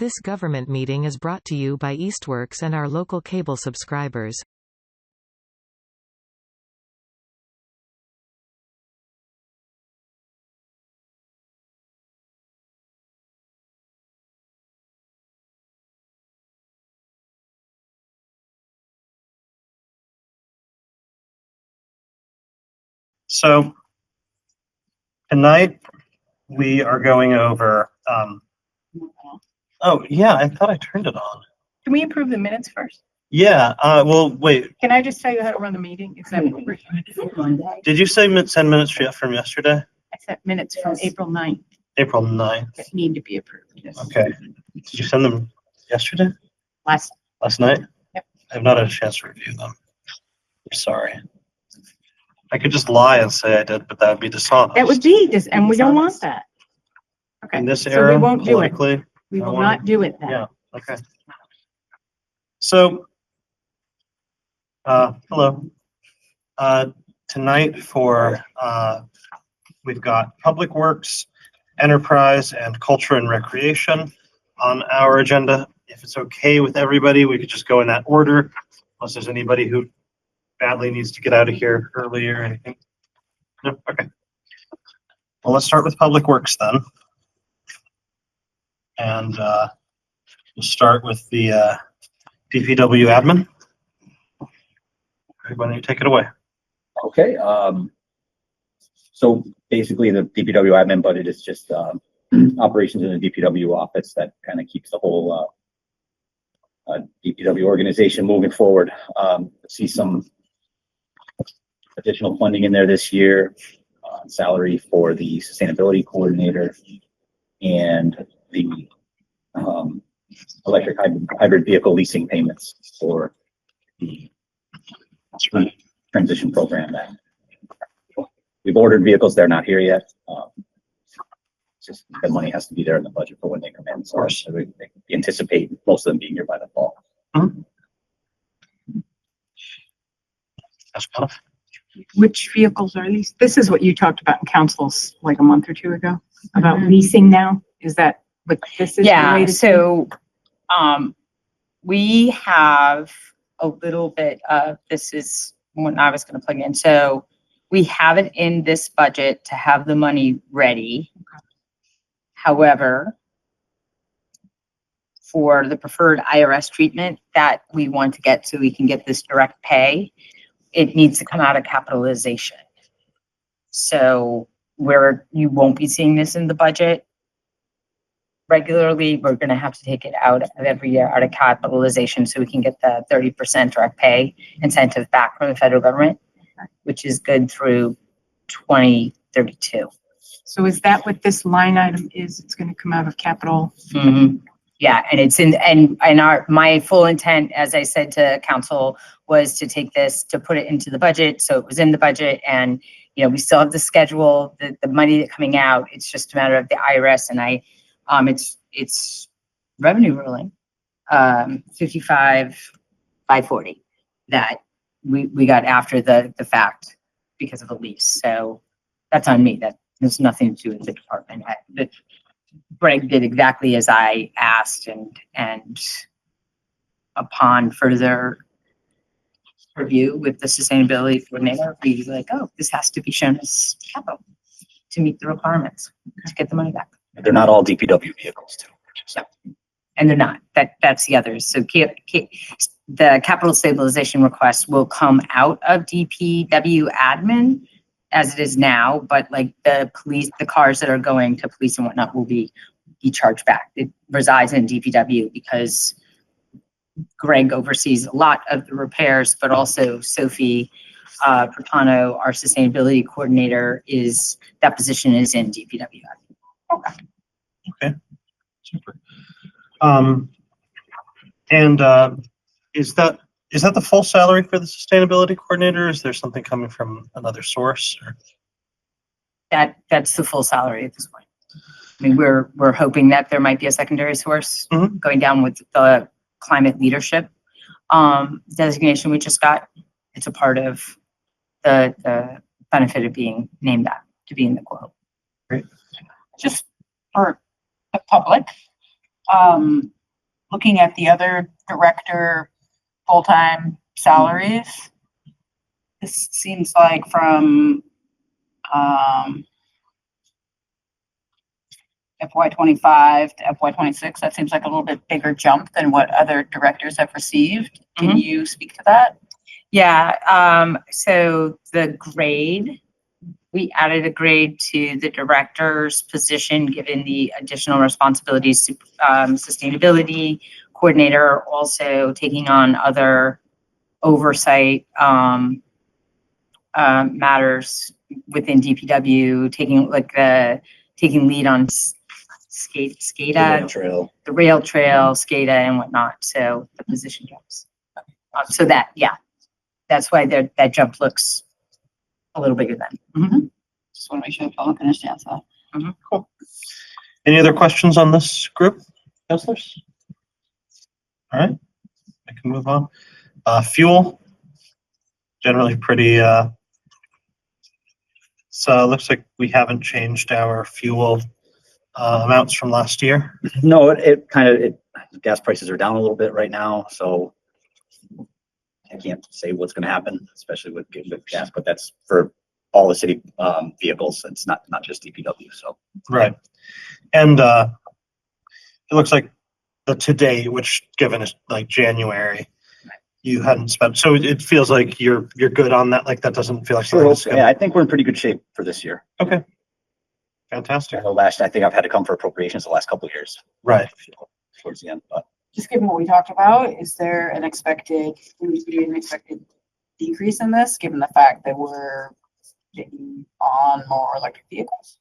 This government meeting is brought to you by Eastworks and our local cable subscribers. So tonight we are going over, oh yeah, I thought I turned it on. Can we approve the minutes first? Yeah, well, wait, Can I just tell you how to run the meeting? Is that did you say send minutes from yesterday? I sent minutes from April 9th April 9th. that need to be approved. Yes. Okay. Did you send them yesterday? Last night? Yep. I have not had a chance to review them. I'm sorry. I could just lie and say I did, but that would be dishonest. That would be this, and we don't want that. Okay. In this so era, we won't do it. politically. We will not do it then. Yeah, okay. So, hello. Tonight we've got Public Works, Enterprise, and Culture and Recreation on our agenda. If it's okay with everybody, we could just go in that order, unless there's anybody who badly needs to get out of here early or anything. No? Okay. Well, let's start with Public Works then. And we'll start with the DPW admin. Why don't you take it away? Okay. So basically the DPW admin budget is just operations in the DPW office that kind of keeps the whole DPW organization moving forward. See some additional funding in there this year, salary for the sustainability coordinator and the electric hybrid vehicle leasing payments for the transition program. That we've ordered vehicles, they're not here yet. Just the money has to be there in the budget for when they come in. So we anticipate most of them being here by the fall. Mm-hmm. That's kind of. Which vehicles are these? This is what you talked about in councils like a month or two ago about leasing now. Is that what this is? Yeah, so we have a little bit of, this is when I was going to plug in. So we have it in this budget to have the money ready. However, for the preferred IRS treatment that we want to get so we can get this direct pay, it needs to come out of capitalization. So where you won't be seeing this in the budget regularly, we're going to have to take it out of every year out of capitalization so we can get the 30% direct pay incentive back from the federal government, which is good through 2032. So is that what this line item is? It's going to come out of capital. Mm-hmm. Yeah, and it's in, and my full intent, as I said to council, was to take this, to put it into the budget. So it was in the budget, and you know, we still have the schedule, the money coming out. It's just a matter of the IRS, and it's revenue ruling, 55,540 that we got after the fact because of a lease. So that's on me. That has nothing to do with the department. Greg did exactly as I asked, and upon further review with the sustainability coordinator, we were like, oh, this has to be shown as capital to meet the requirements to get the money back. They're not all DPW vehicles too. So, and they're not. That's the others. So the capital stabilization request will come out of DPW admin as it is now, but like the cars that are going to police and whatnot will be charged back. It resides in DPW because Greg oversees a lot of the repairs, but also Sophie Pertano, our sustainability coordinator, that position is in DPW. Okay. Okay. Super. And is that the full salary for the sustainability coordinator? Is there something coming from another source? Or? That's the full salary at this point. I mean, we're hoping that there might be a secondary source going down with the climate leadership designation we just got. It's a part of the benefit of being named that to be in the quote. Great. Just for the public, looking at the other director full-time salaries, this seems like from, FY 25 to FY 26, that seems like a little bit bigger jump than what other directors have received. Can you speak to that? Yeah, so the grade, we added a grade to the director's position, given the additional responsibilities to, sustainability coordinator, also taking on other oversight, matters within DPW, taking lead on SCADA, the rail trail, SCADA and whatnot. So the position jumps. So that's why that jump looks a little bigger then. Just want to make sure the public understands that. Cool. Any other questions on this group, councilors? All right, I can move on. Fuel, generally pretty, so it looks like we haven't changed our fuel amounts from last year. No, gas prices are down a little bit right now, so I can't say what's gonna happen, especially with gas, but that's for all the city vehicles. It's not just DPW, so. Right. And it looks like the today, which given is like January, you hadn't spent, so it feels like you're good on that. Like that doesn't feel like something that's Yeah, I think we're in pretty good shape for this year. Okay. Fantastic. I think I've had to come for appropriations the last couple of years. Right. Towards the end, but Just given what we talked about, is there an expected decrease in this, given the fact that we're getting on more electric vehicles?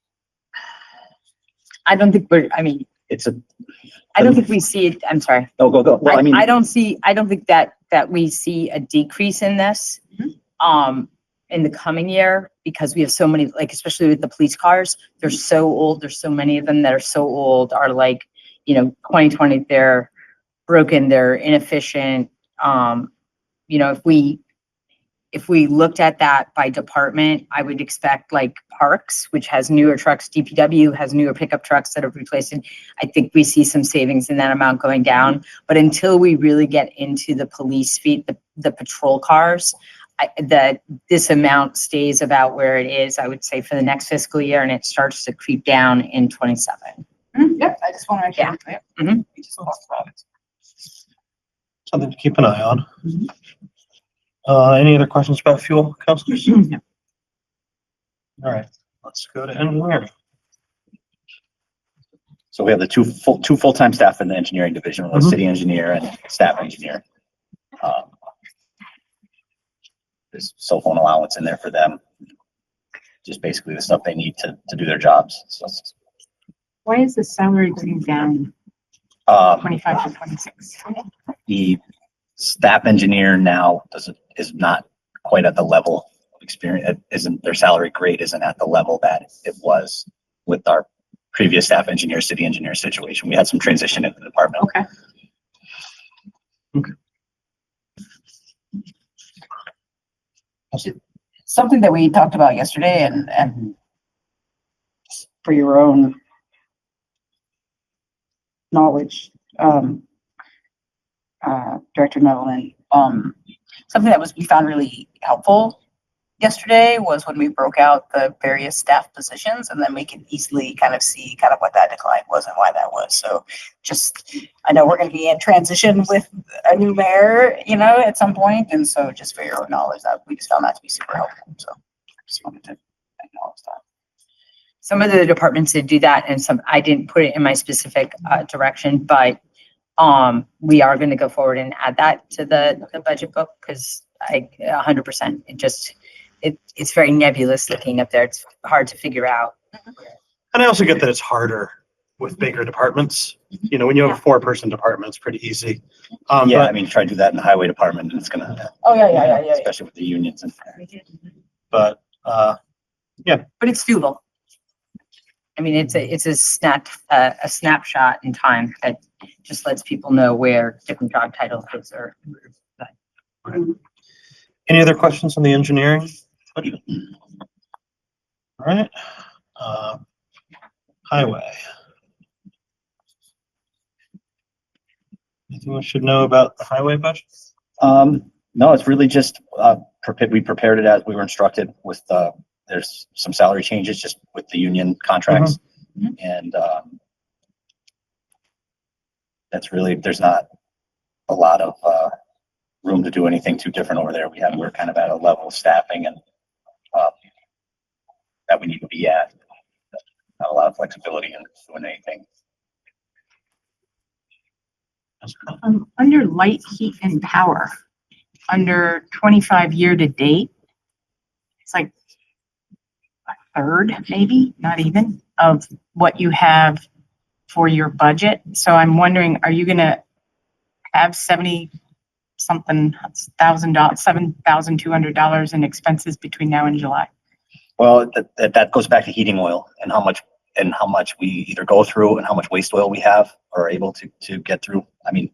I don't think I don't think we see it. I'm sorry. No, go. Well, I don't think that we see a decrease in this, in the coming year, because we have so many, like, especially with the police cars, they're so old. There's so many of them that are so old, are like, 2020, they're broken, they're inefficient. If we looked at that by department, I would expect like Parks, which has newer trucks, DPW has newer pickup trucks that have replaced it. I think we see some savings in that amount going down. But until we really get into the police fleet, the patrol cars, this amount stays about where it is, I would say, for the next fiscal year, and it starts to creep down in 27. Yep, I just want to make sure. Yeah. Yep. We just talked about it. Something to keep an eye on. Any other questions about fuel, councilors? No. All right, let's go to engineering. so we have the two full-time staff in the engineering division, the city engineer and staff engineer. There's cell phone allowance in there for them. Just basically the stuff they need to do their jobs. So, Why is the salary going down 25 to 26? the staff engineer now is not quite at the level of experience. Their salary grade isn't at the level that it was with our previous staff engineer, city engineer situation. We had some transition in the department. Okay. Something that we talked about yesterday and for your own knowledge, Director Nolan, something that we found really helpful yesterday was when we broke out the various staff positions, and then we can easily kind of see kind of what that decline was and why that was. So I know we're going to be in transition with a new mayor, at some point. And so just for your own knowledge, that we just found that to be super helpful. So I just wanted to acknowledge that. Some of the departments did do that, and I didn't put it in my specific direction, but we are going to go forward and add that to the budget book, because 100%, it's very nebulous looking up there. It's hard to figure out. And I also get that it's harder with bigger departments. When you have a 4-person department, it's pretty easy. Yeah, try to do that in the highway department, and it's gonna. Oh, yeah. Especially with the unions and. But But it's doable. It's a snapshot in time that just lets people know where different job titles are. any other questions on the engineering? All right. Highway. Anything we should know about the highway budget? No, it's really just, we prepared it as we were instructed with, there's some salary changes just with the union contracts. And, that's really, there's not a lot of, room to do anything too different over there. We're kind of at a level of staffing and, that we need to be at. Not a lot of flexibility in doing anything. Under light, heat and power, under 25 year to date, it's like a third, maybe, not even, of what you have for your budget. So I'm wondering, are you gonna have 70 something $1,000, $7,200 in expenses between now and July? Well, that goes back to heating oil and how much we either go through and how much waste oil we have or are able to get through. I mean,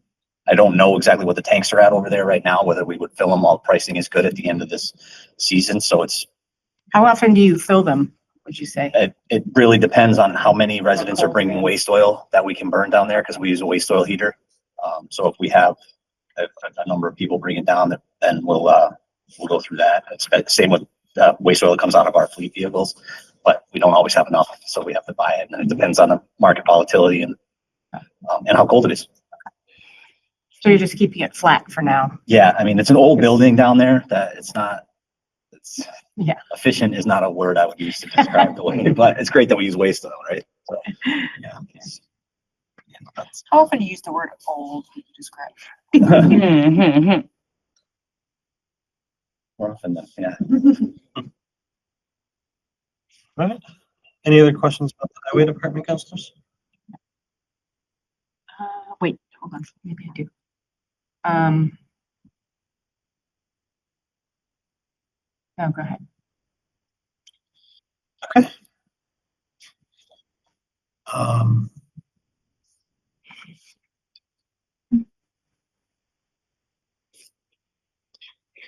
I don't know exactly what the tanks are at over there right now, whether we would fill them all. Pricing is good at the end of this season. So it's, How often do you fill them, would you say? it really depends on how many residents are bringing waste oil that we can burn down there, because we use a waste oil heater. So if we have a number of people bring it down, then we'll go through that. It's the same with waste oil that comes out of our fleet vehicles, but we don't always have enough, so we have to buy it. And it depends on the market volatility and how cold it is. So you're just keeping it flat for now? Yeah, I mean, it's an old building down there that it's Yeah. Efficient is not a word I would use to describe the way, but it's great that we use waste oil, right? So, yeah. How often do you use the word old to describe? More often than, yeah. Right. Any other questions about the highway department, councilors? Wait, hold on, maybe I do. No, go ahead. Okay.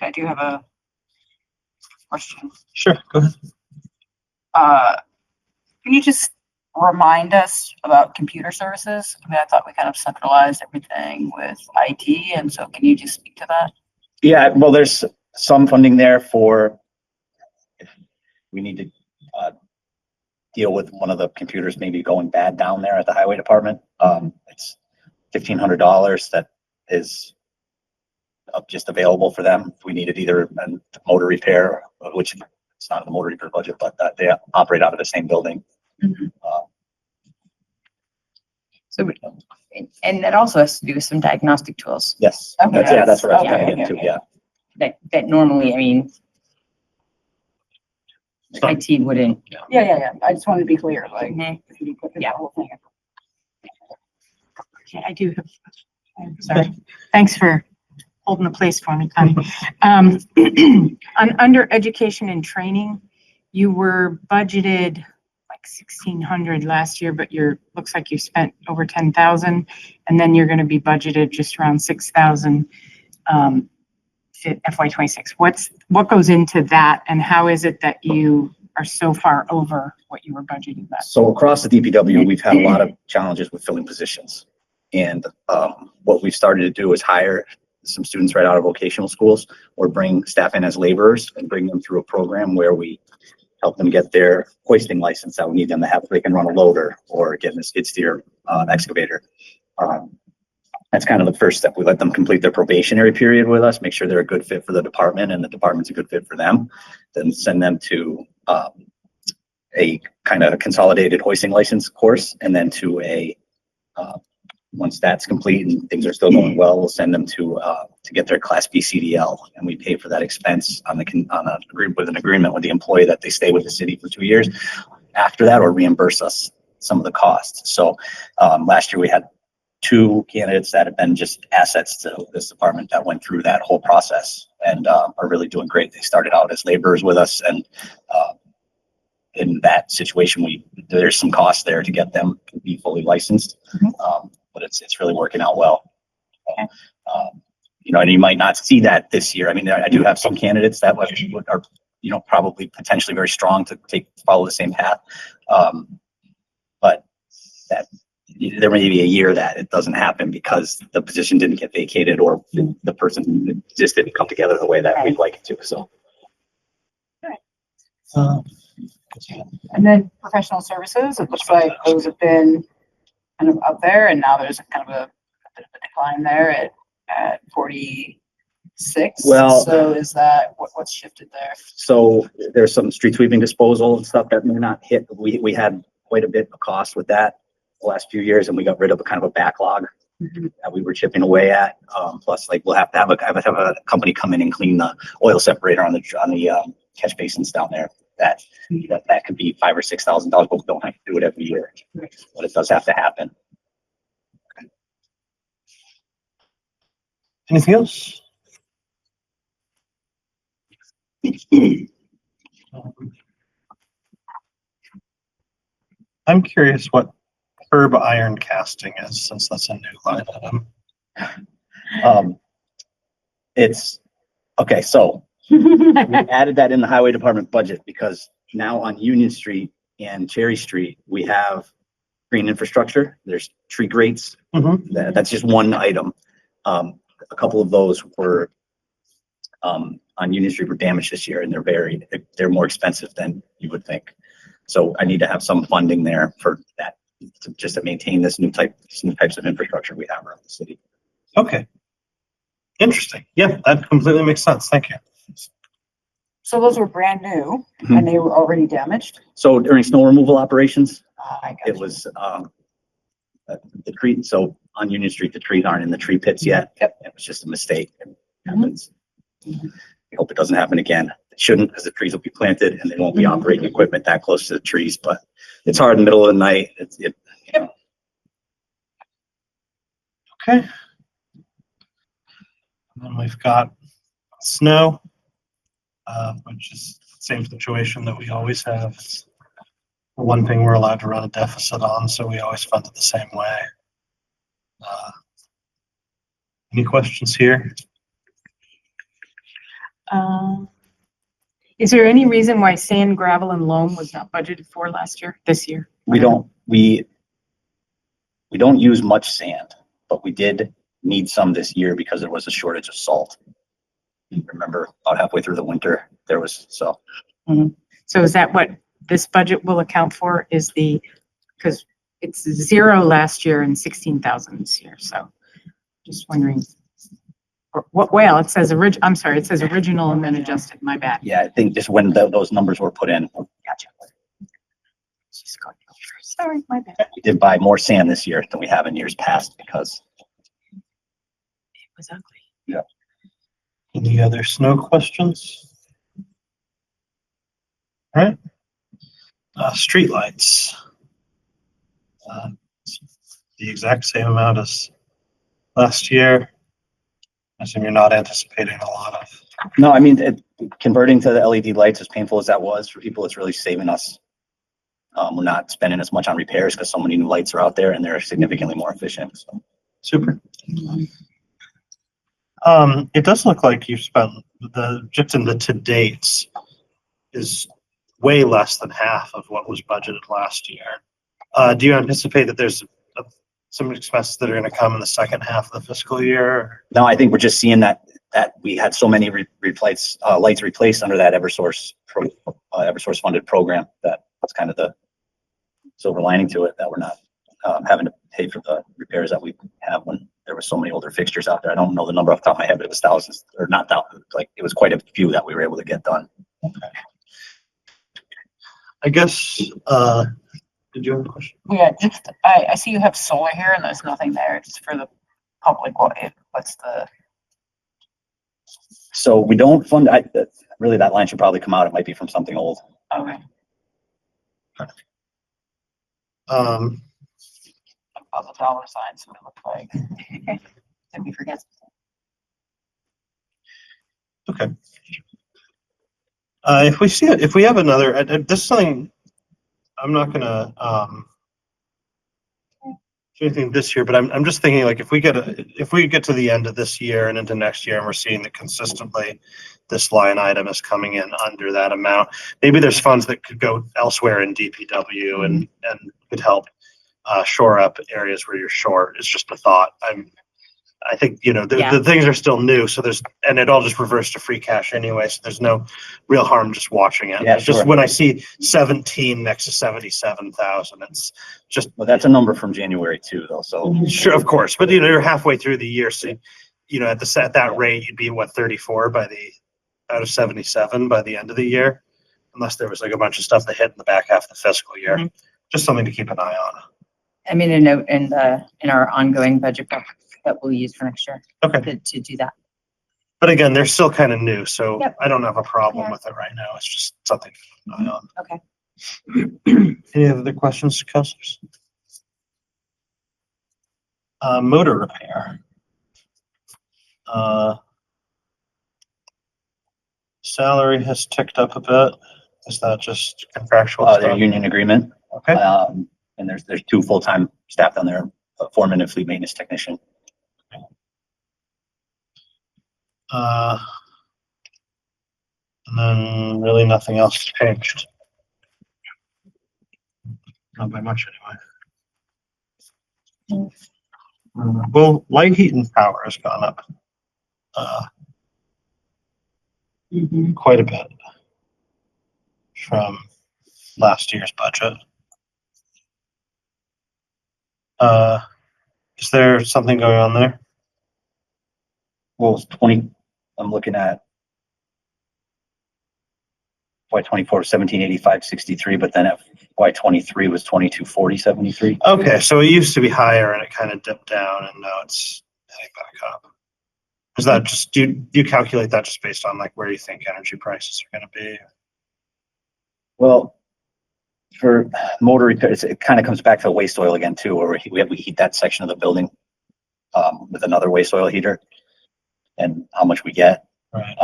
I do have a question. Sure, go ahead. Can you just remind us about computer services? I mean, I thought we kind of centralized everything with IT, and so can you just speak to that? Yeah, well, there's some funding there for if we need to deal with one of the computers maybe going bad down there at the highway department. It's $1,500 that is just available for them. If we needed either a motor repair, which it's not in the motor repair budget, but they operate out of the same building. So, and that also has to do with some diagnostic tools Yes, Okay. that's what I was Yeah. trying to get to. Yeah. that normally, I mean, IT wouldn't. Yeah. I just wanted to be clear, like. Yeah. Okay, I do have, I'm sorry. Thanks for holding the place for me, Connie. Under education and training, you were budgeted like 1,600 last year, but looks like you spent over 10,000, and then you're going to be budgeted just around 6,000 FY26. What goes into that, and how is it that you are so far over what you were budgeting that? So across the DPW, we've had a lot of challenges with filling positions. And what we've started to do is hire some students right out of vocational schools or bring staff in as laborers and bring them through a program where we help them get their hoisting license that we need them to have so they can run a loader or get in a skid steer excavator. That's kind of the first step. We let them complete their probationary period with us, make sure they're a good fit for the department and the department's a good fit for them. Then send them to a kind of consolidated hoisting license course, and then to a once that's complete and things are still going well, we'll send them to get their Class B CDL, and we pay for that expense with an agreement with the employee that they stay with the city for 2 years after that, or reimburse us some of the costs. So last year we had 2 candidates that have been just assets to this department that went through that whole process and are really doing great. They started out as laborers with us, and in that situation, there's some cost there to get them to be fully licensed. But it's really working out well. Okay. And you might not see that this year. I mean, I do have some candidates that are, probably potentially very strong to follow the same path. But that there may be a year that it doesn't happen because the position didn't get vacated or the person just didn't come together the way that we'd like it to, so. And then professional services, it looks like those have been kind of up there, and now there's kind of a bit of a decline there at 46. Well- So is that, what's shifted there? So there's some street sweeping disposal and stuff that may not hit. We had quite a bit of cost with that the last few years, and we got rid of a kind of a backlog that we were chipping away at. Plus, like, we'll have to have a company come in and clean the oil separator on the catch basins down there. That could be $5,000 or $6,000, but we don't have to do it every year. But it does have to happen. Anything else? I'm curious what herb iron casting is, since that's a new line item. It's okay. So we added that in the highway department budget because now on Union Street and Cherry Street, we have green infrastructure. There's tree grates. That's just one item. A couple of those were on Union Street were damaged this year, and they're more expensive than you would think. So I need to have some funding there for that, just to maintain these new types of infrastructure we have around the city. Okay. Interesting. Yeah, that completely makes sense. Thank you. So those were brand new Mhm. and they were already damaged? So during snow removal operations, I got it you. was the tree. So on Union Street, the trees aren't in the tree pits yet. Yep. It was just a mistake. It happens. I hope it doesn't happen again. It shouldn't, because the trees will be planted and they won't be operating equipment that close to the trees, but it's hard in the middle of the night. Okay. And then we've got snow, which is the same situation that we always have. It's the one thing we're allowed to run a deficit on, so we always fund it the same way. Any questions here? Is there any reason why sand, gravel, and loam was not budgeted for this year? We don't use much sand, but we did need some this year because there was a shortage of salt. Remember, about halfway through the winter, there was, so. So is that what this budget will account for, because it's 0 last year and 16,000 this year, so just wondering. Well, it says I'm sorry, it says original and then adjusted, my bad. Yeah, I think just when those numbers were put in. Gotcha. Sorry, my bad. We did buy more sand this year than we have in years past because. It was ugly. Yeah. Any other snow questions? All right. Streetlights. The exact same amount as last year. I assume you're not anticipating a lot of. No, I mean, converting to the LED lights, as painful as that was for people, it's really saving us. We're not spending as much on repairs because so many new lights are out there and they're significantly more efficient. So. Super. It does look like you've spent just in the to dates is way less than half of what was budgeted last year. Do you anticipate that there's some expenses that are going to come in the second half of the fiscal year? No, I think we're just seeing that we had so many lights replaced under that Eversource funded program that's kind of the silver lining to it, that we're not having to pay for the repairs that we have when there were so many older fixtures out there. I don't know the number off the top of my head, but it was thousands, or not thousands, like it was quite a few that we were able to get done. Okay. I guess, did you have a question? Yeah, just, I see you have solar here and there's nothing there. Just for the public, what's the? So we don't fund, really that line should probably come out. It might be from something old. Okay. All the dollar signs, what it looked like. Did we forget? Okay. If we have another, this is something, I'm not gonna do anything this year, but I'm just thinking, like, if we get to the end of this year and into next year and we're seeing that consistently this line item is coming in under that amount, maybe there's funds that could go elsewhere in DPW and could help. shore up areas where you're short. It's just a thought. I think, you know, Yeah. the things are still new, so and it all just reverts to free cash anyway, so there's no real harm just watching it. Yeah, It's just sure. when I see 17 next to 77,000, it's just, Well, that's a number from January too, though, so. sure, of course, but you know, you're halfway through the year, so, you know, at that rate, you'd be what, 34 out of 77 by the end of the year, unless there was like a bunch of stuff that hit in the back half of the fiscal year. Mhm. Just something to keep an eye on. I made a note in our ongoing budget book that we'll use for next year Okay, to do that. but again, they're still kind of new, so Yep. I don't have a problem Yeah. with it right now. It's just something to keep an eye on. Okay. Any other questions, councilors? Motor repair. Salary has ticked up a bit. Is that just contractual Their stuff? union agreement, Okay, and there's 2 full-time staff down there, a foreman and fleet maintenance technician. and then really nothing else changed. Not by much anyway. Well, light heat and power has gone up quite a bit from last year's budget. Is there something going on there? Well, I'm looking at FY24 1785.63, but then FY23 was 2240.73. Okay, so it used to be higher and it kind of dipped down, and now it's heading back up. Is that just, do you calculate that just based on like where you think energy prices are going to be? Well, for motor repairs, it kind of comes back to waste oil again too, where we heat that section of the building with another waste oil heater, and how much we get. Right.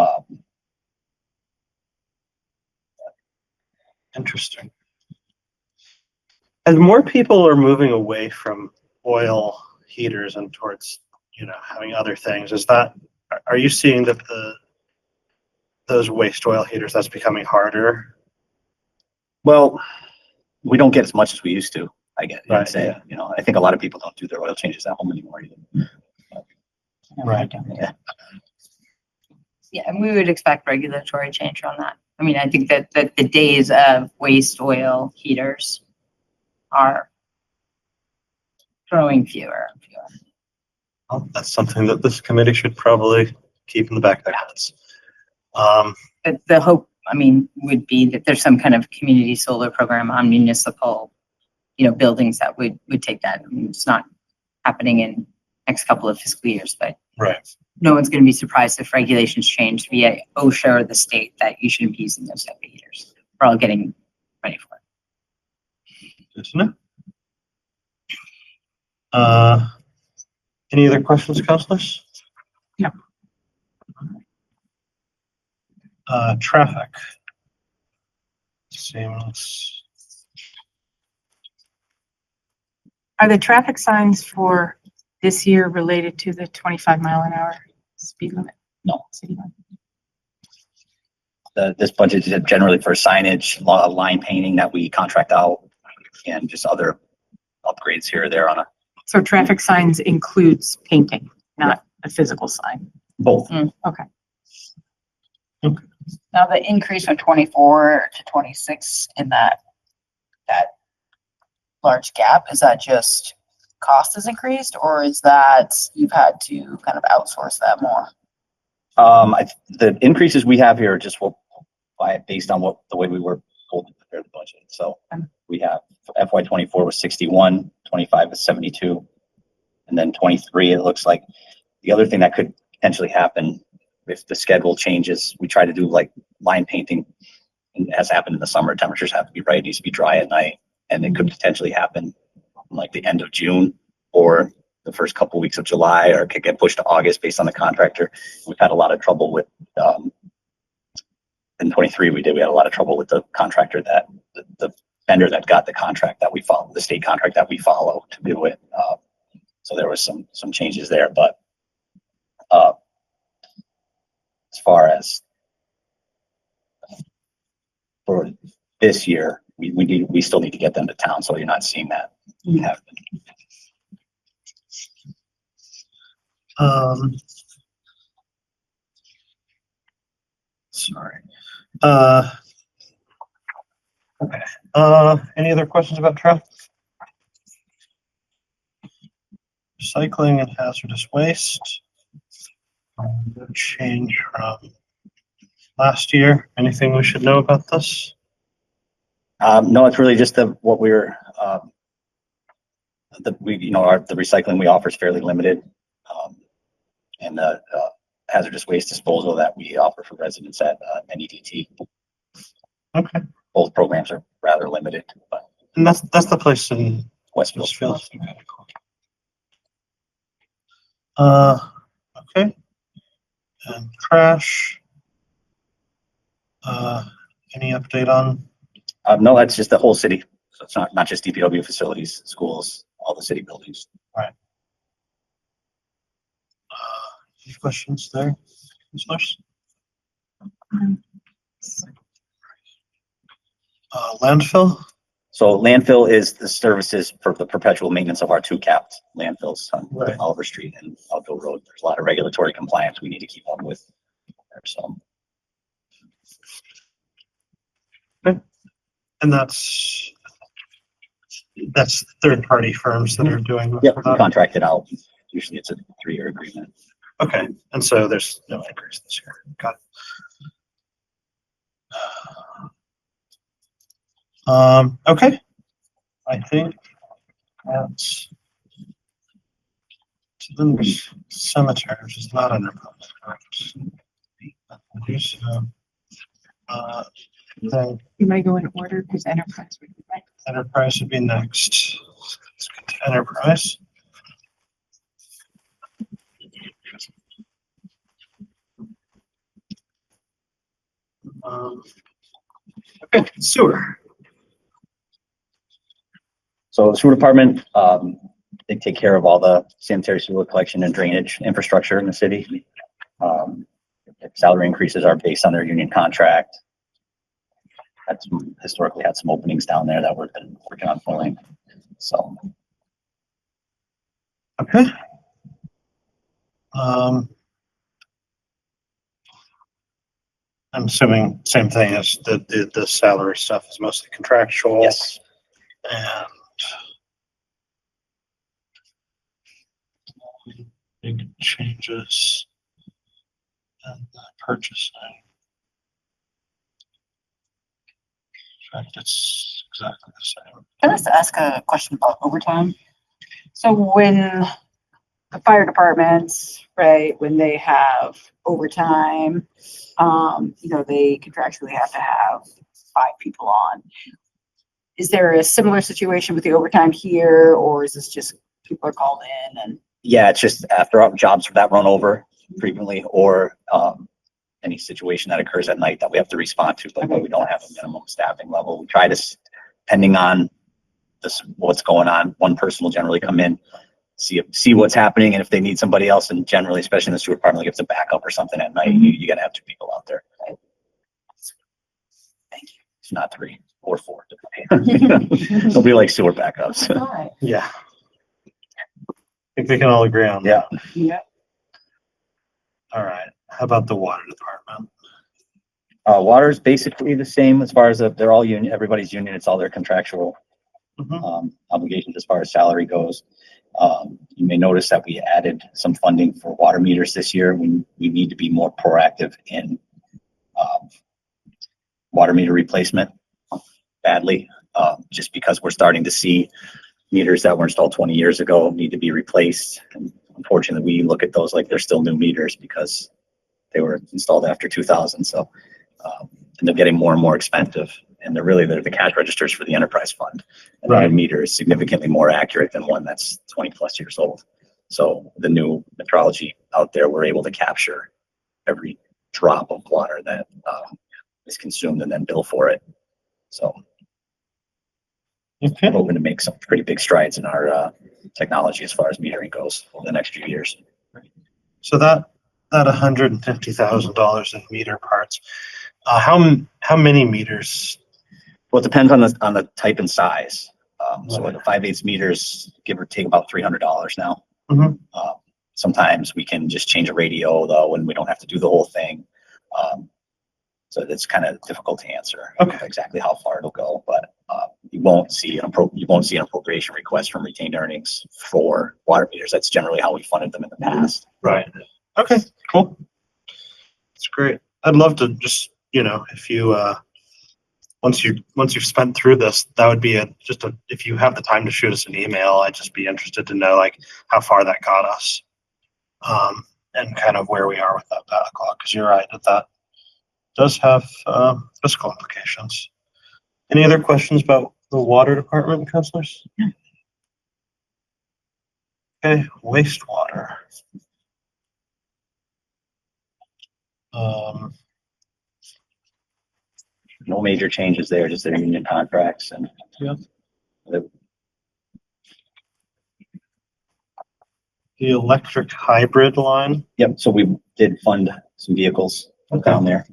Interesting. As more people are moving away from oil heaters and towards, you know, having other things, are you seeing that those waste oil heaters, that's becoming harder? Well, we don't get as much as we used to. I'd Right, say, yeah. you know, I think a lot of people don't do their oil changes at home anymore either. Right. Yeah. Yeah, and we would expect regulatory change on that. I mean, I think that the days of waste oil heaters are growing fewer and fewer. Well, that's something that this committee should probably keep in the back of their heads. But the hope, I mean, would be that there's some kind of community solar program on municipal, you know, buildings that would take that. I mean, it's not happening in next couple of fiscal years, but Right. no one's going to be surprised if regulations change via OSHA or the state that you shouldn't be using those type of heaters. We're all getting ready for it. Isn't it? Any other questions, councilors? No. Traffic. Seems. Are the traffic signs for this year related to the 25-mile-an-hour speed limit? No. City limit? This budget is generally for signage, line painting that we contract out, and just other upgrades here or there on So traffic signs includes painting, not a physical sign. both. Okay. Now the increase from 24 to 26 in that large gap, is that just cost has increased, or is that you've had to kind of outsource that more? The increases we have here are just based on the way we were told to prepare the budget. So we have FY24 was 61, 25 was 72, and then 23, it looks like. The other thing that could potentially happen if the schedule changes, we try to do like line painting, and as happened in the summer, temperatures have to be right, it needs to be dry at night, and it could potentially happen like the end of June or the first couple weeks of July, or it could get pushed to August based on the contractor. We've had a lot of trouble with in 23 we had a lot of trouble with the contractor that the vendor that got the contract that we follow, the state contract that we follow to do it. So there was some changes there, but as far as for this year, we still need to get them to town, so you're not seeing that happen. Sorry. Okay. Any other questions about traffic? Recycling and hazardous waste. No change from last year. Anything we should know about this? No, it's really just what we're, the recycling we offer is fairly limited. And the hazardous waste disposal that we offer for residents at NEDT. Okay. Both programs are rather limited, but. And that's the place in Westfield. Okay, cool. Okay. And trash. Any update on? No, that's just the whole city. So it's not just DPW facilities, schools, all the city buildings. Right. Any questions there, councilors? Landfill. So landfill is the services for the perpetual maintenance of our two capped landfills on Right. Oliver Street and Outdoor Road. There's a lot of regulatory compliance we need to keep on with there. So. Okay. And that's third-party firms that are doing this. Yep, contracted out. Usually it's a 3-year agreement. Okay, and so there's no increase this year. Got it. Okay. I think that's cemetery, which is not under public works. Then You might go in order because enterprise would be right. enterprise would be next. Let's get to enterprise. Okay, sewer. So the sewer department, they take care of all the sanitary sewer collection and drainage infrastructure in the city. Salary increases are based on their union contract. That's historically had some openings down there that we've been working on filling. So. Okay. I'm assuming same thing as the salary stuff is mostly contractual. Yes. And big changes and purchasing. In fact, it's exactly the same. Can I just ask a question about overtime? So when the fire departments, right, when they have overtime, they contractually have to have 5 people on. Is there a similar situation with the overtime here, or is this just people are called in and? Yeah, it's just after jobs that run over frequently, or any situation that occurs at night that we have to respond to, but we don't have a minimum staffing level. We try to, depending on what's going on, one person will generally come in, see what's happening, and if they need somebody else, and generally, especially in the sewer department, like if it's a backup or something at night, you gotta have 2 people out there. Thank you. It's not 3 or 4. It'll be like sewer backups. Yeah. I think we can all agree on that. Yeah. All right. How about the water department? Water is basically the same as far as they're all union, everybody's union. It's all their contractual obligations as far as salary goes. You may notice that we added some funding for water meters this year. We need to be more proactive in water meter replacement badly, just because we're starting to see meters that were installed 20 years ago need to be replaced. And unfortunately, we look at those like they're still new meters because they were installed after 2000. So, and they're getting more and more expensive. And they're the cash registers for the enterprise fund. And Right. that meter is significantly more accurate than one that's 20+ years old. So the new metrology out there, we're able to capture every drop of water that is consumed and then bill for it. So Okay. we're hoping to make some pretty big strides in our technology as far as metering goes over the next few years. So that $150,000 in meter parts, how many meters? Well, it depends on the type and size. So like a 5/8 meters, give or take about $300 now. Mhm. Sometimes we can just change a radio though, and we don't have to do the whole thing. So it's kind of difficult to answer exactly how far it'll go, but you won't see an appropriation request from retained earnings for water meters. That's generally how we funded them in the past. Right. Okay, cool. That's great. I'd love to just, if you, once you've spent through this, that would be if you have the time to shoot us an email, I'd just be interested to know like how far that got us. And kind of where we are with that backlog, because you're right that does have fiscal implications. Any other questions about the water department, councilors? Yeah. Okay, wastewater. No major changes there, just their union contracts and The electric hybrid line. Yep, so we did fund some vehicles down there.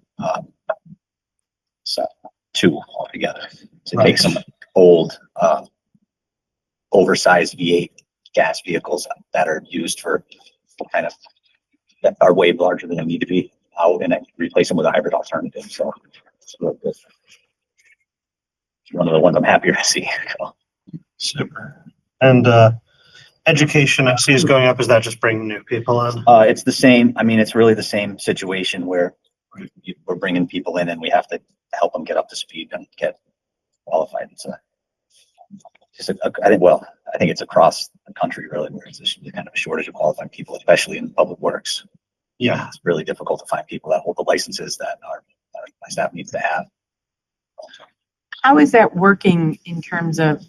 So 2 altogether. To take some old, oversized V8 gas vehicles that are used for kind of, that are way larger than they need to be out, and replace them with a hybrid alternative. So it's real good. It's one of the ones I'm happier to see. Super. And education I see is going up. Is that just bringing new people in? It's the same. I mean, it's really the same situation where we're bringing people in and we have to help them get up to speed and get qualified. It's I think it's across the country really, where it's kind of a shortage of qualified people, especially in public works. Yeah. It's really difficult to find people that hold the licenses that my staff needs to have. How is that working in terms of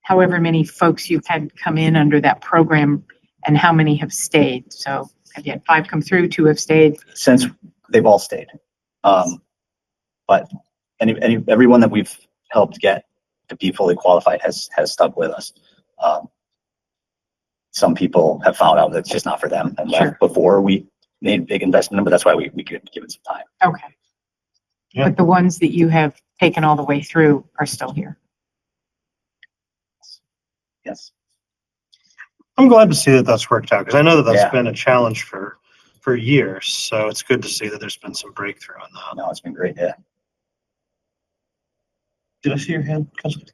however many folks you've had come in under that program and how many have stayed? So have you had 5 come through, 2 have stayed? Since they've all stayed. But everyone that we've helped get to be fully qualified has stuck with us. Some people have found out that it's just not for them and left before we made a big investment in them, but that's why we could give it some time. Okay. Yeah. But the ones that you have taken all the way through are still here. Yes. I'm glad to see that that's worked out, because I know that that's Yeah. been a challenge for years. So it's good to see that there's been some breakthrough on that. No, it's been great. Yeah. Did I see your hand, Councilor?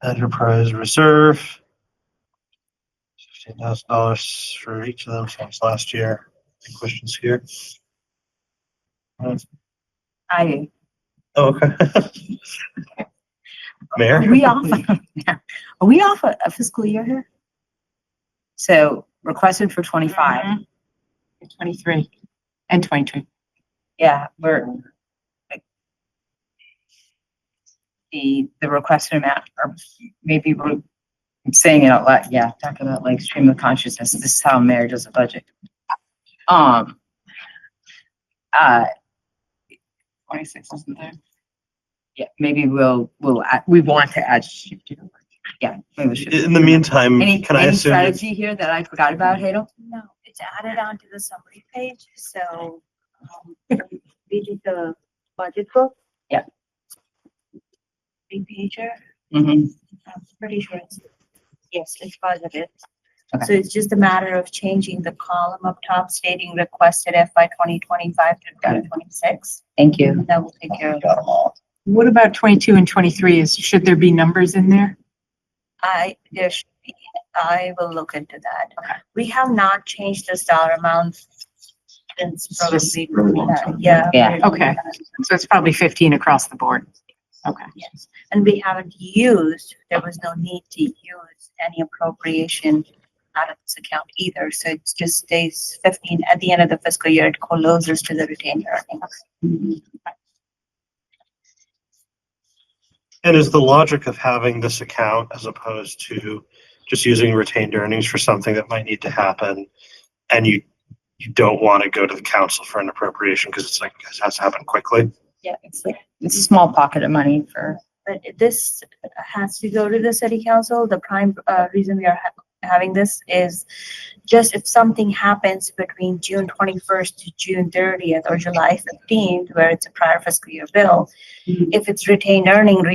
Enterprise reserve. $15,000 for each of them since last year. Any questions here? I, Oh, okay. Mayor? are we off a fiscal year here? So requested for 25. 23 and 22. Yeah, we're the requested amount, or maybe I'm saying it out loud. Yeah, talking about like stream of consciousness. This is how mayor does a budget. 26 isn't there? Yeah, maybe we want to add. Yeah, maybe we should. In the meantime, can I Any assume? strategy here that I forgot about, Hadel? No, it's added onto the summary page, so we did the budget book. Yeah. Big pager, Mm-hmm. I'm pretty sure yes, it's positive. Okay. So it's just a matter of changing the column up top stating requested FY 2025 to 2026. Thank you. And that will take care of Got them all. What about 22 and 23? Should there be numbers in there? there should be, I will look into that. Okay. We have not changed this dollar amount since probably, yeah. Yeah. Okay. So it's probably 15 across the board. Okay. Yes, and we haven't used, there was no need to use any appropriation out of this account either, so it just stays 15 at the end of the fiscal year, it closes to the retained earnings. And is the logic of having this account as opposed to just using retained earnings for something that might need to happen, and you don't want to go to the council for an appropriation because it's like it has to happen quickly? Yeah, it's a small pocket of money for. But this has to go to the city council. The prime reason we are having this is just if something happens between June 21st to June 30th or July 15th, where it's a prior fiscal year bill, if it's retained earning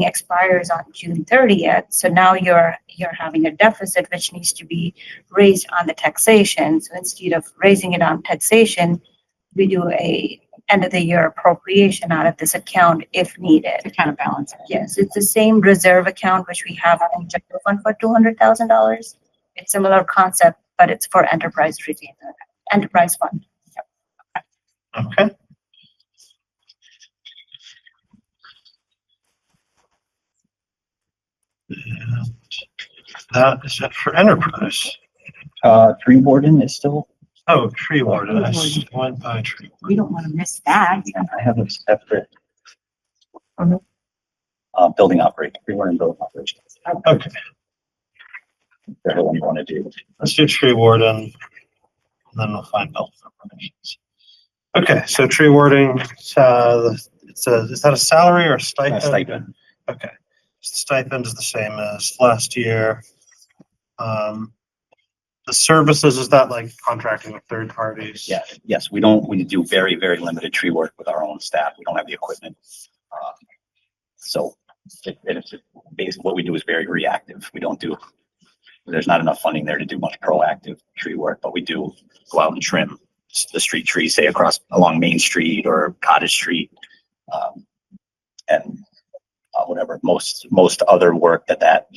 expires on June 30th. So now you're having a deficit which needs to be raised on the taxation. So instead of raising it on taxation, we do a end of the year appropriation out of this account if needed. To kind of balance it. Yes, it's the same reserve account which we have in general fund for $200,000. It's similar concept, but it's for enterprise fund. Okay. And that is it for enterprise. Tree warden is still, Oh, tree warden. I went by tree warden. We don't want to miss that. I have a separate. Building operation, tree warden building operations. Okay, That's what we want to do. let's do tree warden. And then we'll find building operations. Okay, so tree warding, is that a salary or a stipend? Stipend. Okay, so the stipend is the same as last year. The services, is that like contracting with third parties? Yeah, yes, we do very, very limited tree work with our own staff. We don't have the equipment. So it's basically what we do is very reactive. There's not enough funding there to do much proactive tree work, but we do go out and trim the street trees, say along Main Street or Cottage Street. And whatever, most other work that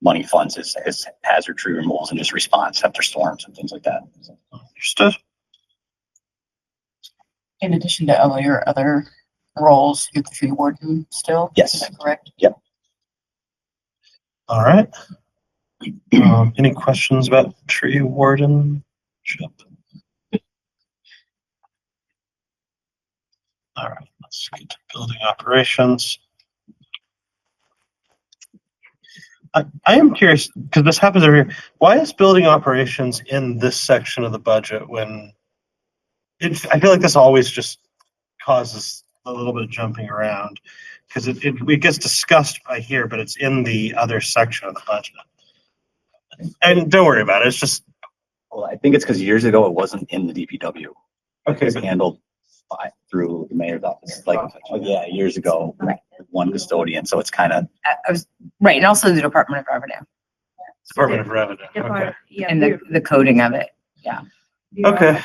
money funds is hazard tree removals and just response after storms and things like that. Understood. In addition to all your other roles, you're the tree warden still? Yes. Is that correct? Yep. All right. Any questions about tree warden? All right, let's get to building operations. I am curious, because this happens over here. Why is building operations in this section of the budget when I feel like this always just causes a little bit of jumping around because it gets discussed by here, but it's in the other section of the budget. And don't worry about it. It's just. Well, I think it's because years ago it wasn't in the DPW. Okay. It was handled through the mayor's office, years ago, Right. with one custodian. So it's kind of. I was, right, and also the Department of Revenue Department of Revenue. Okay. Yeah. and the coding of it, Okay.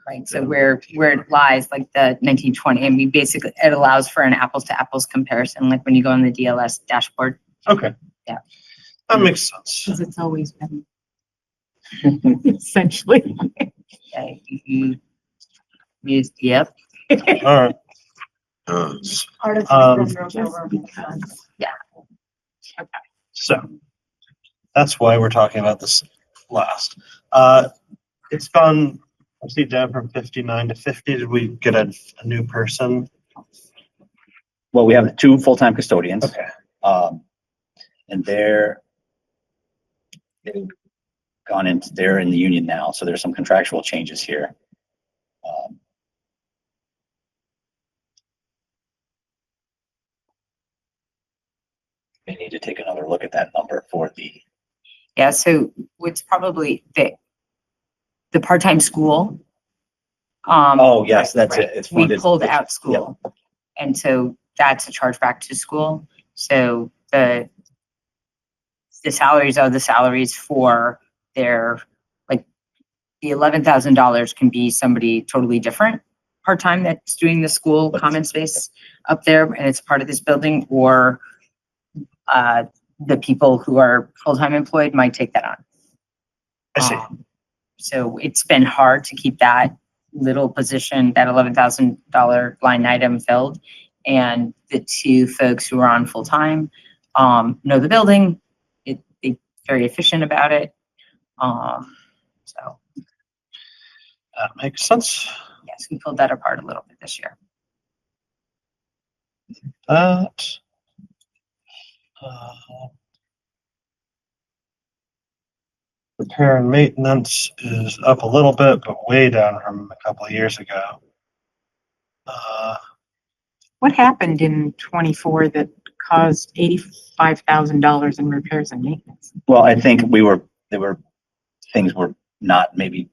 right? So where it lies, like the 1920, I mean, basically, it allows for an apples to apples comparison, like when you go on the DLS dashboard. Okay. Yeah. That makes sense. Because it's always been essentially. Okay, you used, yep. All right. Part of Um, the reserve because. So that's why we're talking about this last. It's gone, I see, down from 59 to 50. Did we get a new person? Well, we have 2 full-time custodians. Okay. And they're in the union now, so there's some contractual changes here. We need to take another look at that number for the. Yeah, so it's probably the part-time school. Oh, yes, that's right. it. It's We funded. pulled out school. And so that's a charge back to school. So the salaries are the salaries for their, like, the $11,000 can be somebody totally different part-time that's doing the school common space up there and it's part of this building, or the people who are full-time employed might take that on. I see. So it's been hard to keep that little position, that $11,000 line item filled. And the 2 folks who are on full-time know the building. They're very efficient about it. So That makes sense. yes, we pulled that apart a little bit this year. That. Repair and maintenance is up a little bit, but way down from a couple of years ago. What happened in 24 that caused $85,000 in repairs and maintenance? Well, I think they were things were not maybe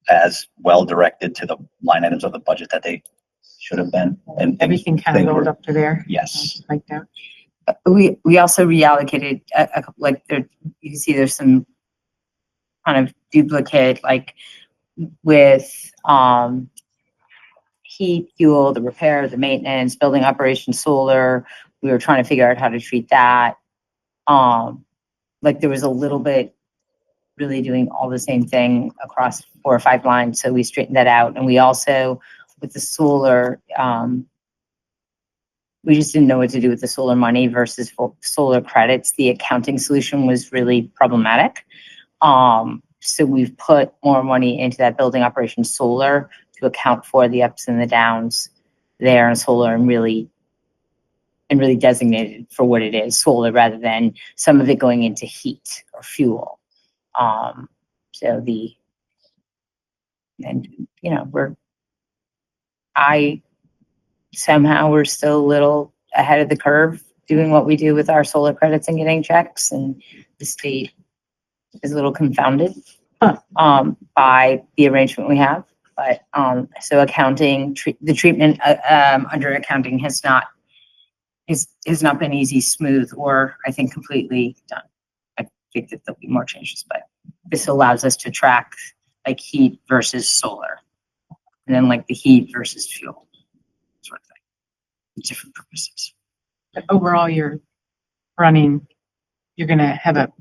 as well directed to the line items of the budget that they should have been. And things- Everything kind of things rolled were- up to there. Yes. Like that. We also reallocated a couple, like there, you can see there's some kind of duplicate, like with, heat, fuel, the repair, the maintenance, building operation, solar. We were trying to figure out how to treat that. Like there was a little bit really doing all the same thing across 4 or 5 lines. So we straightened that out. And we also, with the solar, we just didn't know what to do with the solar money versus solar credits. The accounting solution was really problematic. So we've put more money into that building operation solar to account for the ups and the downs there in solar and really designated for what it is, solar, rather than some of it going into heat or fuel. So somehow we're still a little ahead of the curve doing what we do with our solar credits and getting checks, and the state is a little confounded by the arrangement we have. But so accounting, the treatment under accounting has not been easy, smooth, or I think completely done. I think that there'll be more changes, but this allows us to track like heat versus solar, and then like the heat versus fuel sort of thing, different purposes. But overall, you're going to have a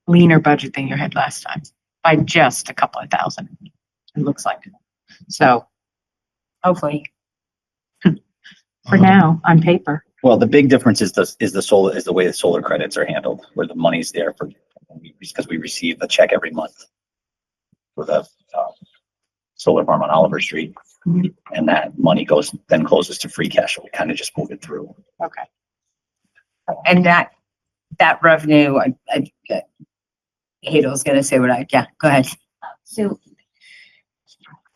leaner budget than you had last time by just a couple of thousand. It looks like. So Hopefully. for now, on paper. Well, the big difference is the way the solar credits are handled, where the money's there because we receive a check every month for the solar farm on Oliver Street. Mhm. And that money then closes to free cash. So we kind of just move it through. Okay. And that revenue, I Hadel's gonna say yeah, go ahead. So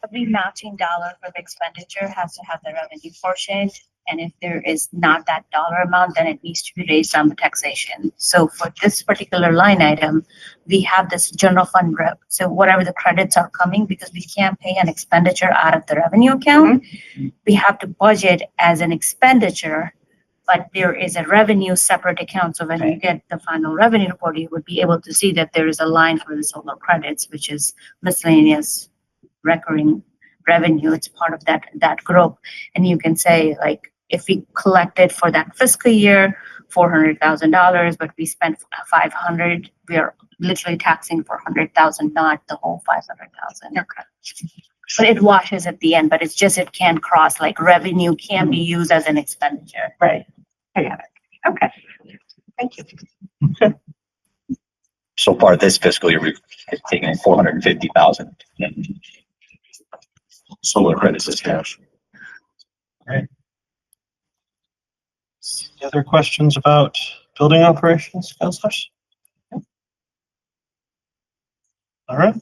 every matching dollar for the expenditure has to have the revenue portion. And if there is not that dollar amount, then it needs to be raised on the taxation. So for this particular line item, we have this general fund rep. So whatever the credits are coming, because we can't pay an expenditure out of the revenue account, we have to budget as an expenditure, but there is a revenue separate account. So when you get the final revenue report, you would be able to see that there is a line for the solar credits, which is miscellaneous recurring revenue. It's part of that group. And you can say, like, if we collected for that fiscal year $400,000, but we spent 500, we are literally taxing for 100,000, not the whole 500,000. Okay. But it washes at the end, but it's just, it can't cross, like revenue can be used as an expenditure. Right. I got it. Okay. Thank you. Okay. So far this fiscal year, we've taken 450,000 solar credits as cash. Any other questions about building operations, councilors? All right.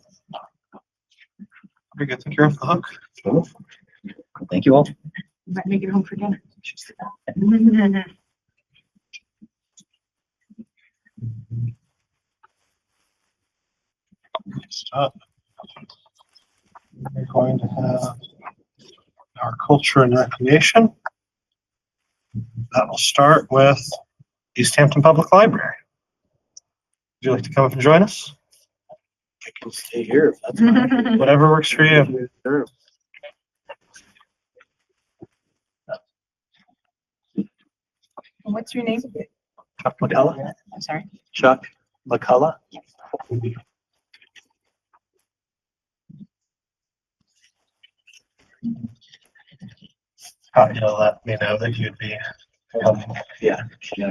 Very good. I think you're off the hook. Thank you all. You might make it home for dinner. Next up, we're going to have our culture and recreation. That will start with Easthampton Public Library. Would you like to come up and join us? I can stay here if that's fine. Whatever works for you. Sure. What's your name? Chuck McCullough. I'm sorry. Chuck McCullough. You'll let me know that you'd be coming. Yeah.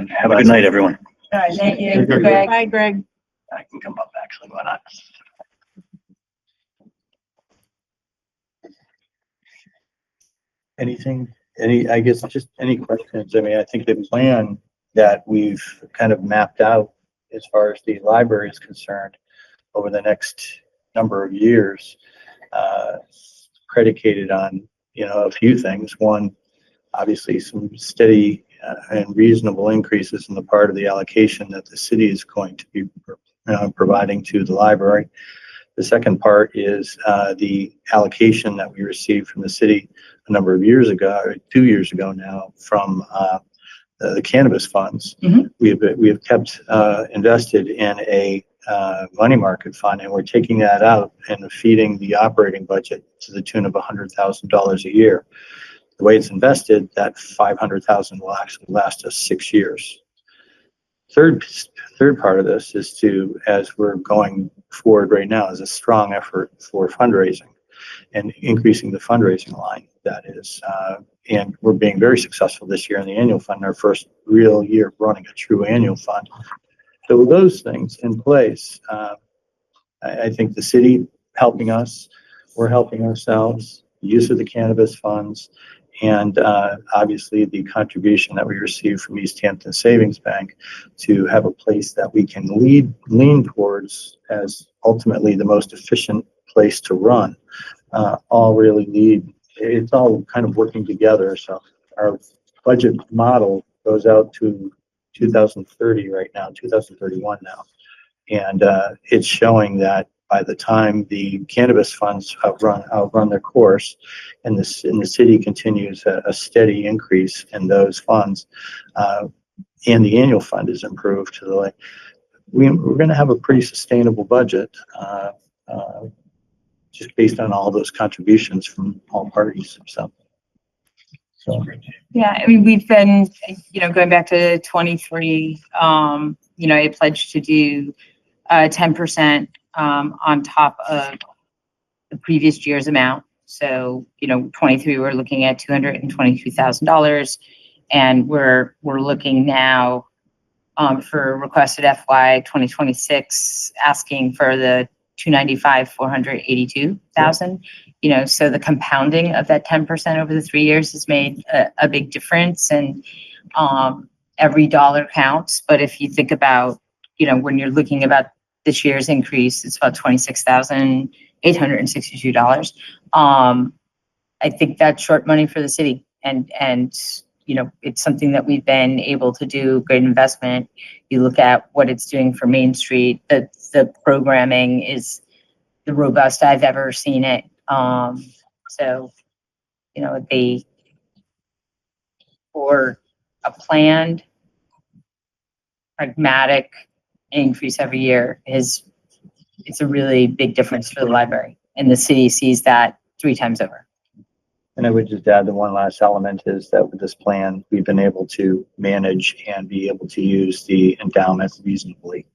Have a good night, everyone. All right, thank you. Greg. Greg. Bye, Greg. I can come up actually, why not? I guess just any questions? I mean, I think the plan that we've kind of mapped out as far as the library is concerned over the next number of years, predicated on, a few things. One, obviously some steady and reasonable increases in the part of the allocation that the city is going to be providing to the library. The second part is the allocation that we received from the city a number of years ago, or 2 years ago now, from the cannabis funds. Mhm. We have kept invested in a money market fund, and we're taking that out and feeding the operating budget to the tune of $100,000 a year. The way it's invested, that $500,000 will actually last us 6 years. Third part of this is to, as we're going forward right now, is a strong effort for fundraising and increasing the fundraising line. That is, and we're being very successful this year in the annual fund, our first real year running a true annual fund. So with those things in place, I think the city helping us, we're helping ourselves, the use of the cannabis funds, and obviously the contribution that we received from Easthampton Savings Bank to have a place that we can lean towards as ultimately the most efficient place to run, all really lead. It's all kind of working together. So our budget model goes out to 2030 right now, 2031 now. And it's showing that by the time the cannabis funds outrun their course, and the city continues a steady increase in those funds, and the annual fund is improved to the like, we're going to have a pretty sustainable budget, just based on all those contributions from all parties. So. Yeah, I mean, we've been, going back to 23, I pledged to do 10% on top of the previous year's amount. So, 23, we're looking at $222,000, and we're looking now for requested FY 2026, asking for the 295, 482,000. So the compounding of that 10% over the 3 years has made a big difference, and every dollar counts. But if you think about, when you're looking about this year's increase, it's about $26,862. I think that's short money for the city, and it's something that we've been able to do, great investment. You look at what it's doing for Main Street, the programming is the robust I've ever seen it. So, for a planned, pragmatic increase every year it's a really big difference for the library, and the city sees that 3 times over. And I would just add the one last element is that with this plan, we've been able to manage and be able to use the endowment reasonably,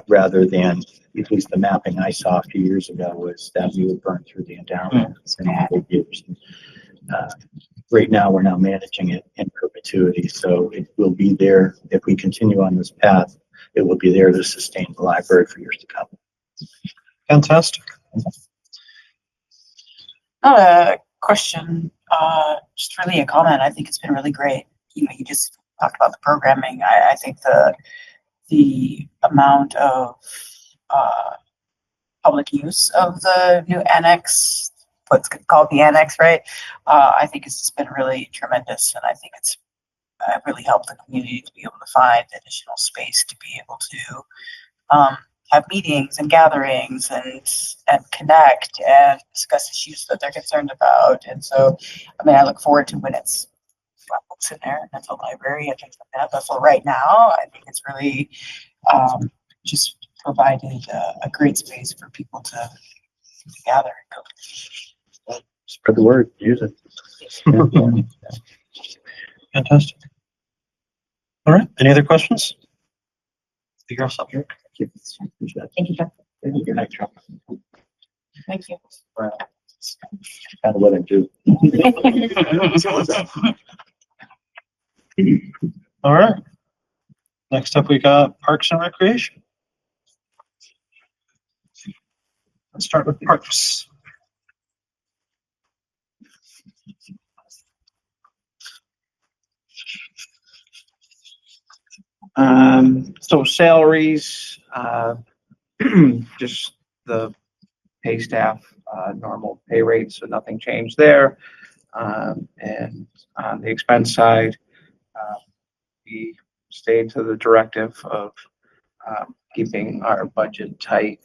rather than, at least the mapping I saw a few years ago was that we would burn through the endowment in a couple of years. Right now, we're now managing it in perpetuity, so it will be there. If we continue on this path, it will be there to sustain the library for years to come. Fantastic. Not a question, just really a comment. I think it's been really great. You just talked about the programming. I think the amount of public use of the new annex, what's called the annex, right? I think it's just been really tremendous, and I think it's really helped the community to be able to find additional space to be able to have meetings and gatherings and connect and discuss issues that they're concerned about. And so, I mean, I look forward to when it's books in there and it's a library and things like that. But for right now, I think it's really just provided a great space for people to gather and go. Spread the word, use it. Fantastic. All right. Any other questions? Figure out something. Thank you, Jeff. Thank you. Kind of what I do. All right. Next up, we got Parks and Recreation. Let's start with Parks. So salaries, just the pay staff, normal pay rates, so nothing changed there. And on the expense side, we stayed to the directive of keeping our budget tight.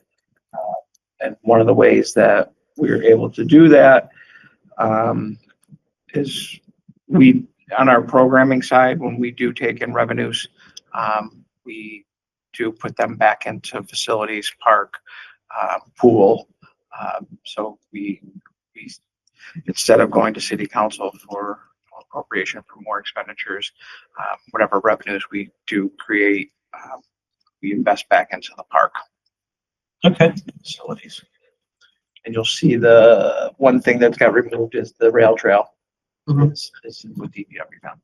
And one of the ways that we're able to do that is we, on our programming side, when we do take in revenues, we do put them back into facilities, park, pool. So we, instead of going to city council for appropriation for more expenditures, whatever revenues we do create, we invest back into the park Okay. facilities. And you'll see the one thing that's got removed is the rail trail. Mhm. Is with DPW now.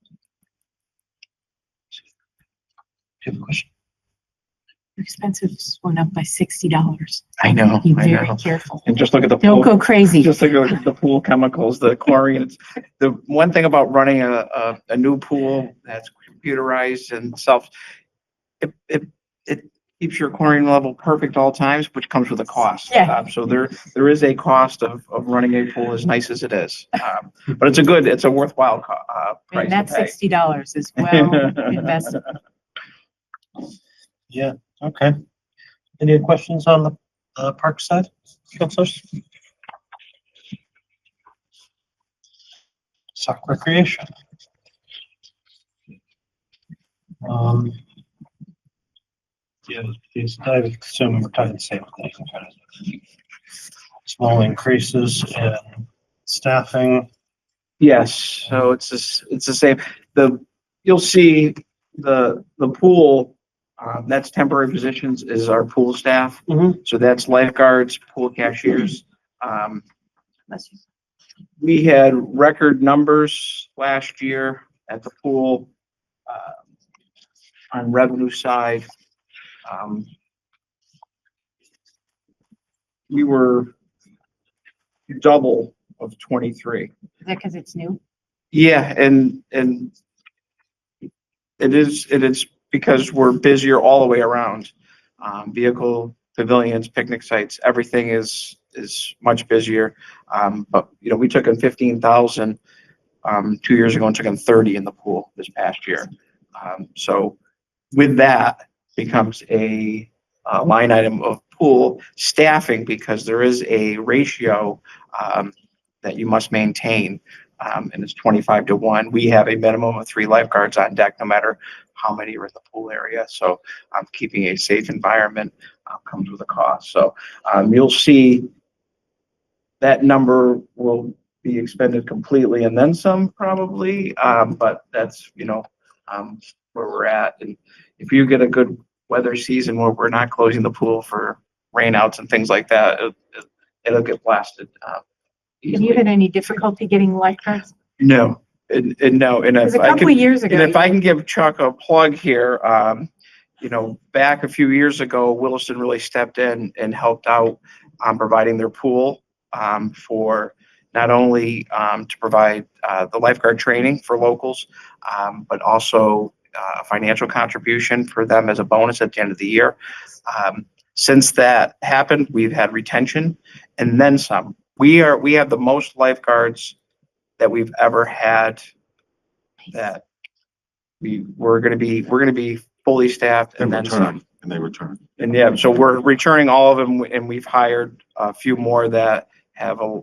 Do you have a question? Expenses went up by $60. I know, Be I very know. careful. And just look at the Don't pool, go crazy. just look at the pool chemicals, the chlorine. The one thing about running a new pool that's computerized and it keeps your chlorine level perfect all times, which comes with a cost. Yeah. So there is a cost of running a pool as nice as it is. But it's a worthwhile price And to that pay. $60 is well invested. Yeah, okay. Any questions on the park side, councilors? Sock recreation. Yeah, I assume we're talking the same thing, kind of small increases in staffing. Yes, so it's the same. You'll see the pool, that's temporary positions is our pool staff. Mhm. So that's lifeguards, pool cashiers. We had record numbers last year at the pool, on revenue side. We were double of 23. Is that because it's new? Yeah, and it is because we're busier all the way around. Vehicle pavilions, picnic sites, everything is much busier. But you know, we took in 15,000 2 years ago and took in 30 in the pool this past year. So with that becomes a line item of pool staffing because there is a ratio that you must maintain. And it's 25-1. We have a minimum of 3 lifeguards on deck, no matter how many are in the pool area. So keeping a safe environment comes with a cost. So you'll see that number will be expended completely and then some probably. But that's, you know, where we're at. And if you get a good weather season where we're not closing the pool for rainouts and things like that, it'll get blasted. Have you had any difficulty getting lifeguards? No, and no, and Because if a I couple can, of years ago. and if I can give Chuck a plug here, you know, back a few years ago, Williston really stepped in and helped out on providing their pool for not only to provide the lifeguard training for locals, but also a financial contribution for them as a bonus at the end of the year. Since that happened, we've had retention and then some. We have the most lifeguards that we've ever had. That we're going to be fully staffed and then some. And they return. And yeah, so we're returning all of them, and we've hired a few more that have a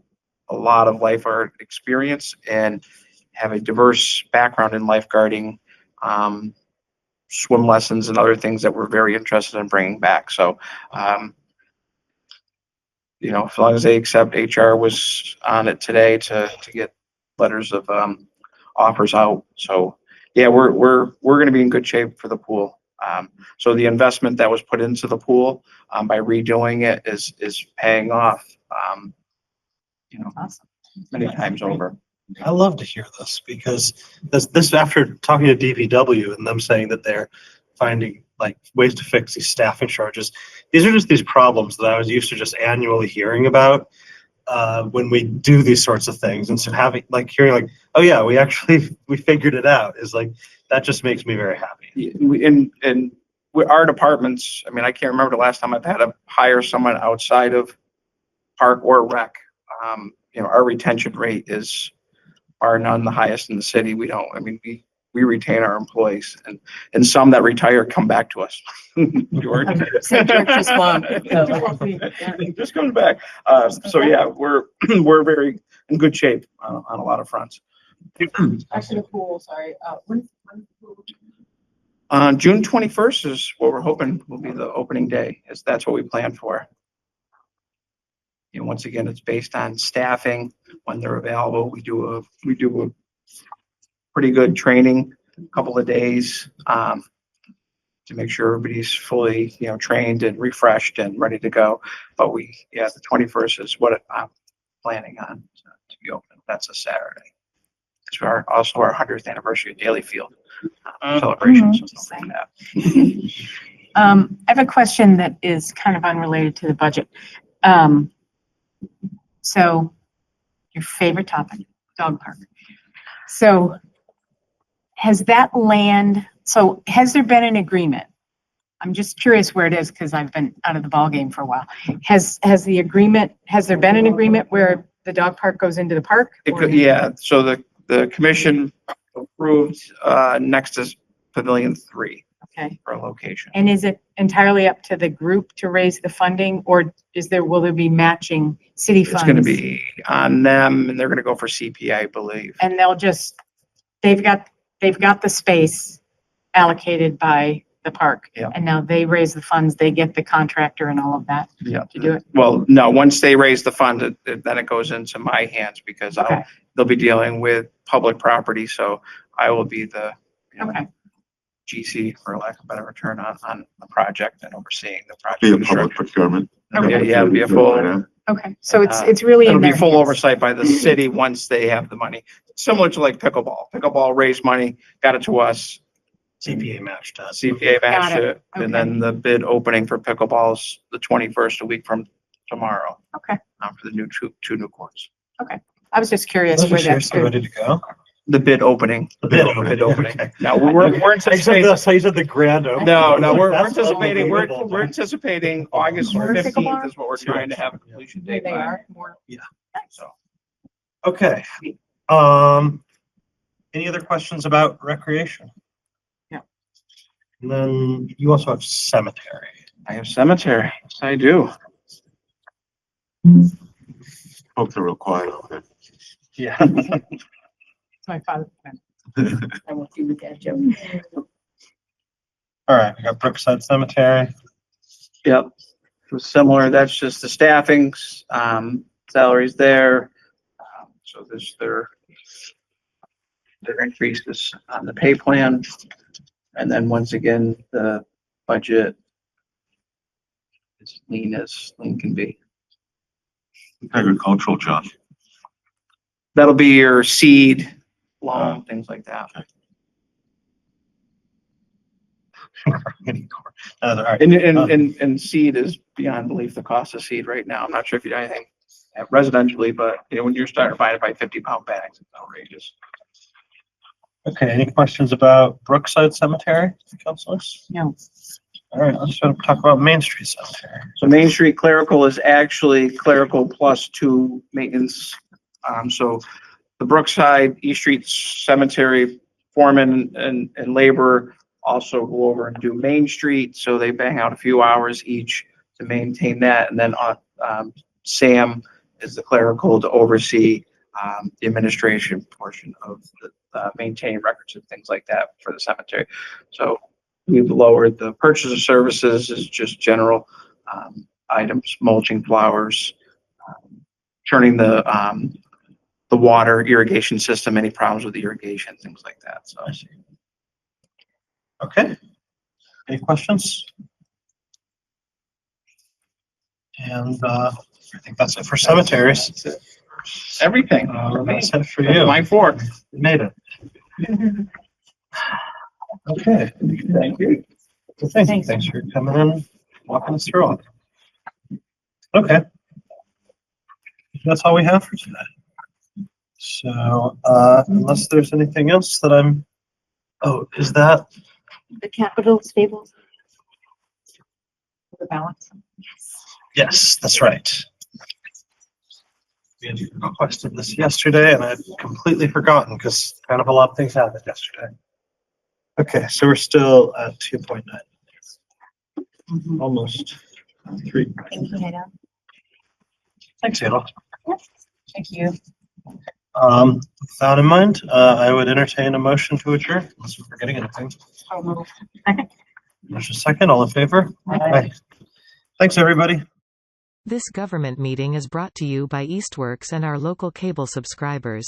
lot of lifeguard experience and have a diverse background in lifeguarding, swim lessons and other things that we're very interested in bringing back. So, you know, as long as they accept, HR was on it today to get letters of offers out. So yeah, we're going to be in good shape for the pool. So the investment that was put into the pool by redoing it is paying off, you know, Awesome. many times over. I love to hear this because this after talking to DPW and them saying that they're finding like ways to fix these staffing shortages. These are just these problems that I was used to just annually hearing about when we do these sorts of things. And so having like hearing like, oh yeah, we figured it out is like, that just makes me very happy. And our departments, I mean, I can't remember the last time I've had to hire someone outside of park or rec. You know, our retention rate is bar none the highest in the city. We we retain our employees, and some that retire come back to us. George. St. George just won. Just comes back. So yeah, we're very in good shape on a lot of fronts. Actually, the pool, sorry, June 21st is what we're hoping will be the opening day, is that's what we plan for. You know, once again, it's based on staffing when they're available. We do a pretty good training, a couple of days, to make sure everybody's fully, you know, trained and refreshed and ready to go. But the 21st is what I'm planning on to be open. That's a Saturday. It's also our 100th anniversary of Daily Field celebrations and stuff like that. I have a question that is kind of unrelated to the budget. So your favorite topic, dog park. So has there been an agreement? I'm just curious where it is because I've been out of the ballgame for a while. Has there been an agreement where the dog park goes into the park? Yeah, so the commission approved next to Pavilion 3. Okay. For a location. And is it entirely up to the group to raise the funding, or will there be matching city funds? It's going to be on them, and they're going to go for CPA, I believe. And they've got the space allocated by the park. Yeah. And now they raise the funds, they get the contractor and all of that Yeah. to do it. Well, no, once they raise the fund, then it goes into my hands because Okay. they'll be dealing with public property. So I will be the Okay. GC, for lack of a better term, on the project and overseeing the project. Be a public procurement. Yeah, it'll be a full. Okay. So it's really It'll in be their full hands. oversight by the city once they have the money. Similar to like pickleball. Pickleball raised money, got it to us. CPA matched us. CPA matched Got it. it, and then the bid opening for pickleball's the 21st, a week from tomorrow. Okay. For the two new courts. I was just curious where that's Seriously ready to go? The bid opening. The bid Bid opening. opening. Now, we're anticipating. That's how you said the grand opening. No, we're That's anticipating, unbelievable. we're anticipating August More 15th pickleball? is what we're trying to have a completion where date they by. are more. So, Okay. Any other questions about recreation? No. And then you also have cemetery. I have cemetery. Yes, I do. Folks are real quiet over there. Yeah. It's my father's friend. I won't do with that joke. All right, we got Brookside Cemetery. Yep. It was similar. That's just the staffings, salaries there. So there's their increases on the pay plan. And then once again, the budget is lean as lean can be. Agricultural, John. That'll be your seed, loan, things like that. All right. And seed is beyond belief, the cost of seed right now. I'm not sure if you do anything residentially, but you know, when you're starting to buy it by 50-pound bags, it's outrageous. Okay, any questions about Brookside Cemetery, councilors? No. All right, let's talk about Main Street Cemetery. So Main Street clerical is actually clerical plus 2 maintenance. So the Brookside, East Street Cemetery foreman and laborer also go over and do Main Street. So they bang out a few hours each to maintain that. And then Sam is the clerical to oversee the administration portion of the maintaining records and things like that for the cemetery. So we've lowered the purchase of services is just general items, mulching, flowers, turning the water irrigation system, any problems with the irrigation, things like that. So Okay, any questions? And I think that's it for cemeteries. that's it. Everything. That's it for you. My fork. You made it. Okay. Thank you. Thanks for coming in, walking us through it. Okay. That's all we have for today. So, unless there's anything else that is that? The capital stables. The balance. Yes, that's right. We had requested this yesterday and I'd completely forgotten because kind of a lot of things happened yesterday. Okay, so we're still at 2.9, Mhm. almost 3. Thank you, Nina. Thanks, Adel. Thank you. With that in mind, I would entertain a motion to adjourn, unless we're forgetting anything. So moved. Second. Motion second, all in favor? Aye. Thanks, everybody. This government meeting is brought to you by Eastworks and our local cable subscribers.